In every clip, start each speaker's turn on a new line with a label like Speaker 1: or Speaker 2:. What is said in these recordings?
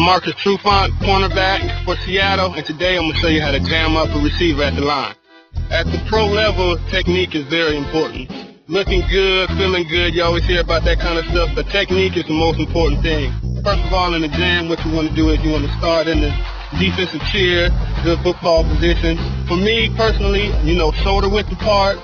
Speaker 1: Marcus Trufant, cornerback for Seattle, and today I'm going to show you how to jam up a receiver at the line. At the pro level, technique is very important. Looking good, feeling good, you always hear about that kind of stuff, but technique is the most important thing. First of all, in the jam, what you want to do is you want to start in the defensive chair, good football position. For me, personally, shoulder width apart,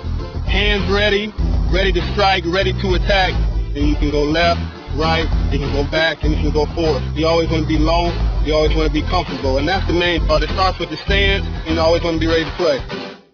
Speaker 1: hands ready, ready to strike, ready to attack, and you can go left, right, you can go back, and you can go forward. You always want to be low, you always want to be comfortable, and that's the main part. It starts with the stance, and you always want to be ready to play.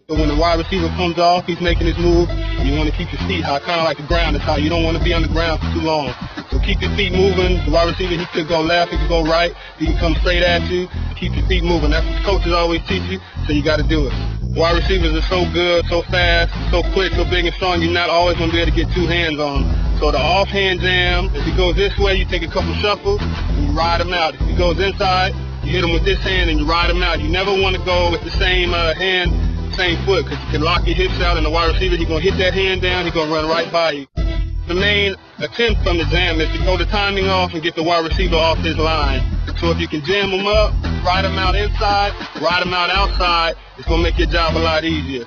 Speaker 1: So when the wide receiver comes off, he's making his move, you want to keep your feet high, kind of like the ground is high. You don't want to be on the ground for too long. So keep your feet moving. The wide receiver, he could go left, he could go right, he can come straight at you. Keep your feet moving. That's what coaches always teach you, so you got to do it. Wide receivers are so good, so fast, so quick, so big and strong, you're not always going to be able to get two hands on them. So the offhand jam, if he goes this way, you take a couple shuffles, and you ride him out. If he goes inside, you hit him with this hand, and you ride him out. You never want to go with the same hand, same foot, because you can lock your hips out, and the wide receiver, he's going to hit that hand down, he's going to run right by you. The main attempt from the jam is to throw the timing off and get the wide receiver off his line. So if you can jam him up, ride him out inside, ride him out outside, it's going to make your job a lot easier.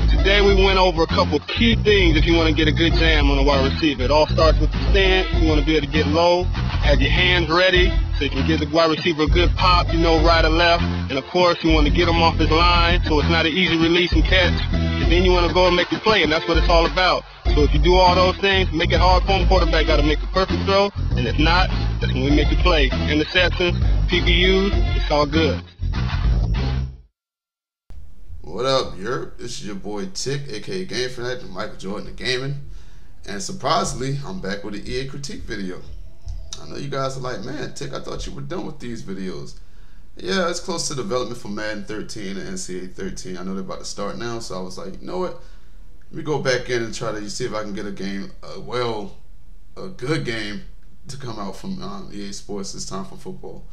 Speaker 1: Today we went over a couple key things if you want to get a good jam on a wide receiver. It all starts with the stance. You want to be able to get low, have your hands ready, so you can give the wide receiver a good pop, right or left. And of course, you want to get him off his line, so it's not an easy release and catch. And then you want to go and make the play, and that's what it's all about. So if you do all those things, make it hard for him. Quarterback got to make the perfect throw, and if not, that's when we make the play. Interceptions, PBUs, it's all good.
Speaker 2: What up, Yerp? This is your boy Tick, aka Game Fanatic, Michael Jordan of Gaming. And surprisingly, I'm back with an EA critique video. I know you guys are like, man, Tick, I thought you were done with these videos. Yeah, it's close to development for Madden 13 and NCAA 13. I know they're about to start now, so I was like, you know what? Let me go back in and try to see if I can get a game, a good game to come out from EA Sports this time for football.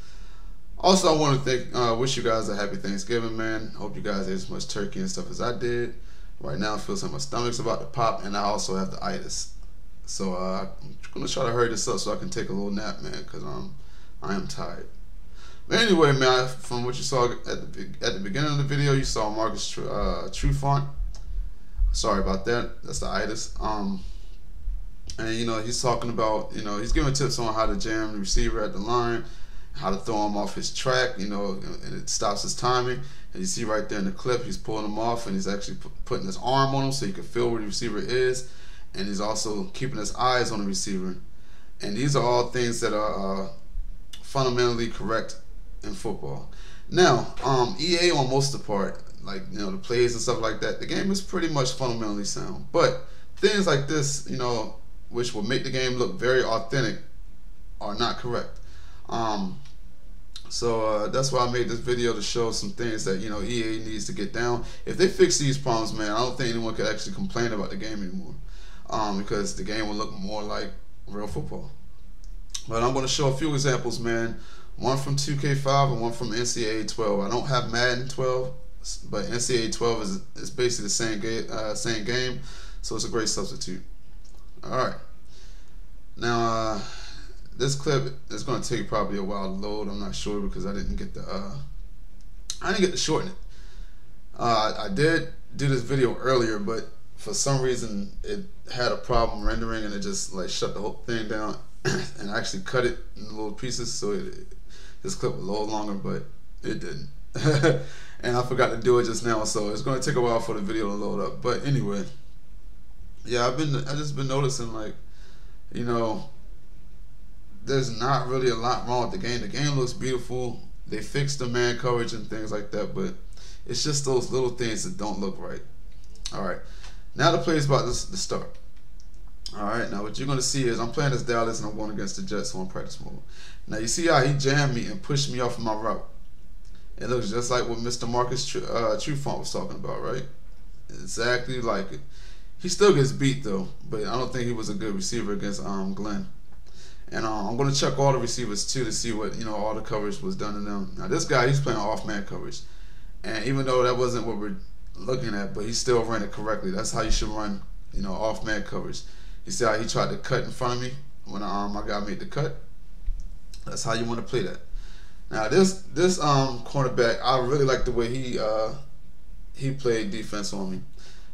Speaker 2: Also, I want to wish you guys a happy Thanksgiving, man. Hope you guys ate as much turkey and stuff as I did. Right now, I feel like my stomach's about to pop, and I also have the itis. So I'm gonna try to hurry this up so I can take a little nap, man, because I am tired. But anyway, man, from what you saw at the beginning of the video, you saw Marcus Trufant. Sorry about that. That's the itis. And he's talking about, he's giving tips on how to jam the receiver at the line, how to throw him off his track, and it stops his timing. And you see right there in the clip, he's pulling him off, and he's actually putting his arm on him so you can feel where the receiver is, and he's also keeping his eyes on the receiver. And these are all things that are fundamentally correct in football. Now, EA on most of the part, like the plays and stuff like that, the game is pretty much fundamentally sound. But things like this, which will make the game look very authentic, are not correct. So that's why I made this video, to show some things that EA needs to get down. If they fix these problems, man, I don't think anyone could actually complain about the game anymore, because the game will look more like real football. But I'm going to show a few examples, man. One from 2K5 and one from NCAA 12. I don't have Madden 12, but NCAA 12 is basically the same game, so it's a great substitute. All right. Now, this clip is going to take probably a while to load. I'm not sure because I didn't get to shorten it. I did do this video earlier, but for some reason it had a problem rendering, and it just like shut the whole thing down, and I actually cut it in little pieces, so this clip was a little longer, but it didn't. And I forgot to do it just now, so it's going to take a while for the video to load up. But anyway, yeah, I've just been noticing, like, there's not really a lot wrong with the game. The game looks beautiful. They fixed the man coverage and things like that, but it's just those little things that don't look right. All right, now the play is about to start. All right, now what you're going to see is I'm playing as Dallas and I'm going against the Jets on practice mode. Now you see how he jammed me and pushed me off of my route. It looks just like what Mr. Marcus Trufant was talking about, right? Exactly like it. He still gets beat though, but I don't think he was a good receiver against Glenn. And I'm going to check all the receivers too to see what all the coverage was done to them. Now this guy, he's playing off man coverage, and even though that wasn't what we're looking at, but he still ran it correctly. That's how you should run, off man coverage. You see how he tried to cut in front of me when my guy made the cut? That's how you want to play that. Now this cornerback, I really like the way he played defense on me.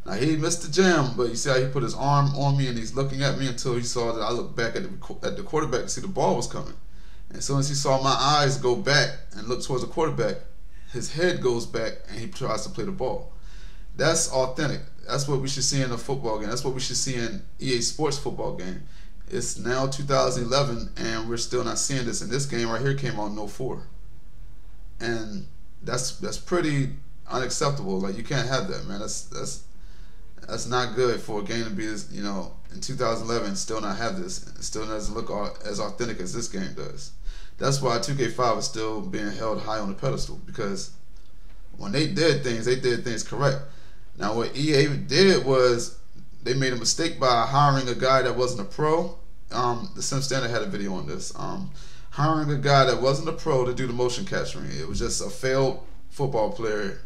Speaker 2: Now he missed the jam, but you see how he put his arm on me and he's looking at me until he saw that I looked back at the quarterback to see the ball was coming. And as soon as he saw my eyes go back and look towards the quarterback, his head goes back and he tries to play the ball. That's authentic. That's what we should see in a football game. That's what we should see in EA Sports football game. It's now 2011 and we're still not seeing this. And this game right here came out in 04. And that's pretty unacceptable. Like, you can't have that, man. That's not good for a game to be this, you know, in 2011 still not have this. It still doesn't look as authentic as this game does. That's why 2K5 is still being held high on the pedestal, because when they did things correct. Now what EA did was they made a mistake by hiring a guy that wasn't a pro. The Sim Standard had a video on this. Hiring a guy that wasn't a pro to do the motion capturing. It was just a failed football player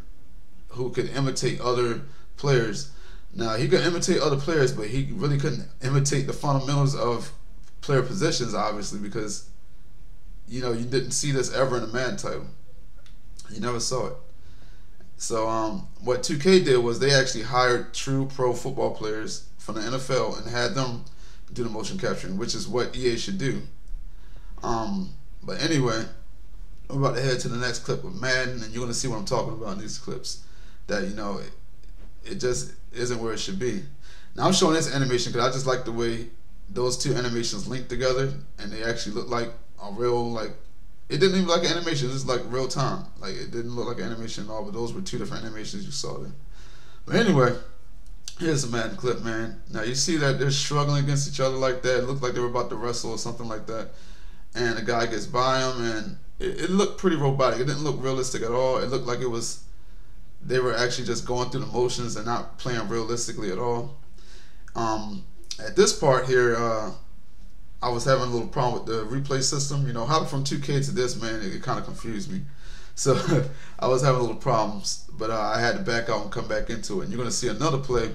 Speaker 2: who could imitate other players. Now, he could imitate other players, but he really couldn't imitate the fundamentals of player positions, obviously, because, you know, you didn't see this ever in a Madden title. You never saw it. So what 2K did was they actually hired true pro football players from the NFL and had them do the motion capturing, which is what EA should do. But anyway, I'm about to head to the next clip of Madden, and you're going to see what I'm talking about in these clips. That, you know, it just isn't where it should be. Now I'm showing this animation because I just like the way those two animations link together, and they actually look like a real, like, it didn't even look like an animation, it was like real time. Like, it didn't look like an animation at all, but those were two different animations you saw there. But anyway, here's a Madden clip, man. Now you see that they're struggling against each other like that. It looked like they were about to wrestle or something like that. And the guy gets by him, and it looked pretty robotic. It didn't look realistic at all. It looked like it was, they were actually just going through the motions and not playing realistically at all. At this part here, I was having a little problem with the replay system. You know, hopping from 2K to this, man, it kind of confused me. So I was having a little problems, but I had to back out and come back into it. And you're going to see another play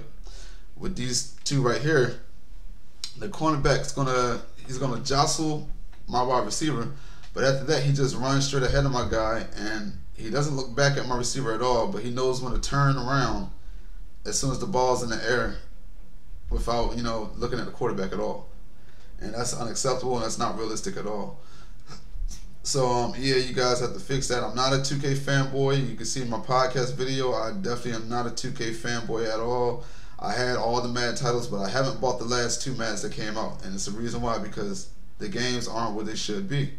Speaker 2: with these two right here. The cornerback's he's gonna jostle my wide receiver, but after that he just runs straight ahead of my guy, and he doesn't look back at my receiver at all, but he knows when to turn around as soon as the ball's in the air without, you know, looking at the quarterback at all. And that's unacceptable, and that's not realistic at all. So yeah, you guys have to fix that. I'm not a 2K fanboy. You can see in my podcast video, I definitely am not a 2K fanboy at all. I had all the Madden titles, but I haven't bought the last two Maddens that came out, and it's the reason why, because the games aren't what they should be.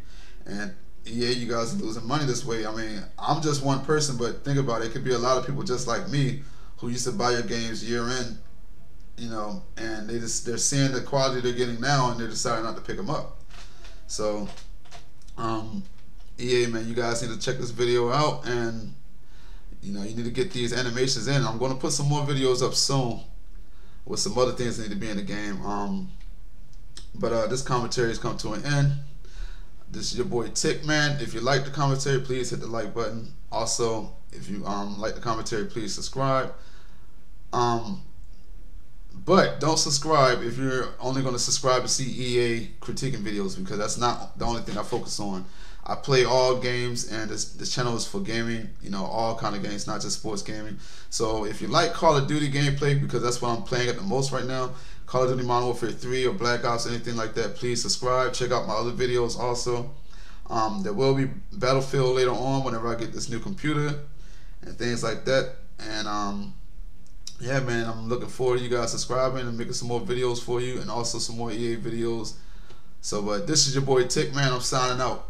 Speaker 2: And EA, you guys are losing money this way. I mean, I'm just one person, but think about it. It could be a lot of people just like me who used to buy your games year in, you know, and they're seeing the quality they're getting now, and they're deciding not to pick them up. So EA, man, you guys need to check this video out, and you know, you need to get these animations in. I'm going to put some more videos up soon with some other things that need to be in the game. But this commentary has come to an end. This is your boy Tick, man. If you like the commentary, please hit the like button. Also, if you like the commentary, please subscribe. But don't subscribe if you're only going to subscribe to see EA critiquing videos, because that's not the only thing I focus on. I play all games, and this channel is for gaming, you know, all kind of games, not just sports gaming. So if you like Call of Duty gameplay, because that's what I'm playing at the most right now, Call of Duty Modern Warfare 3 or Black Ops, anything like that, please subscribe. Check out my other videos also. There will be Battlefield later on whenever I get this new computer and things like that. And yeah, man, I'm looking forward to you guys subscribing and making some more videos for you, and also some more EA videos. So, but this is your boy Tick, man. I'm signing out.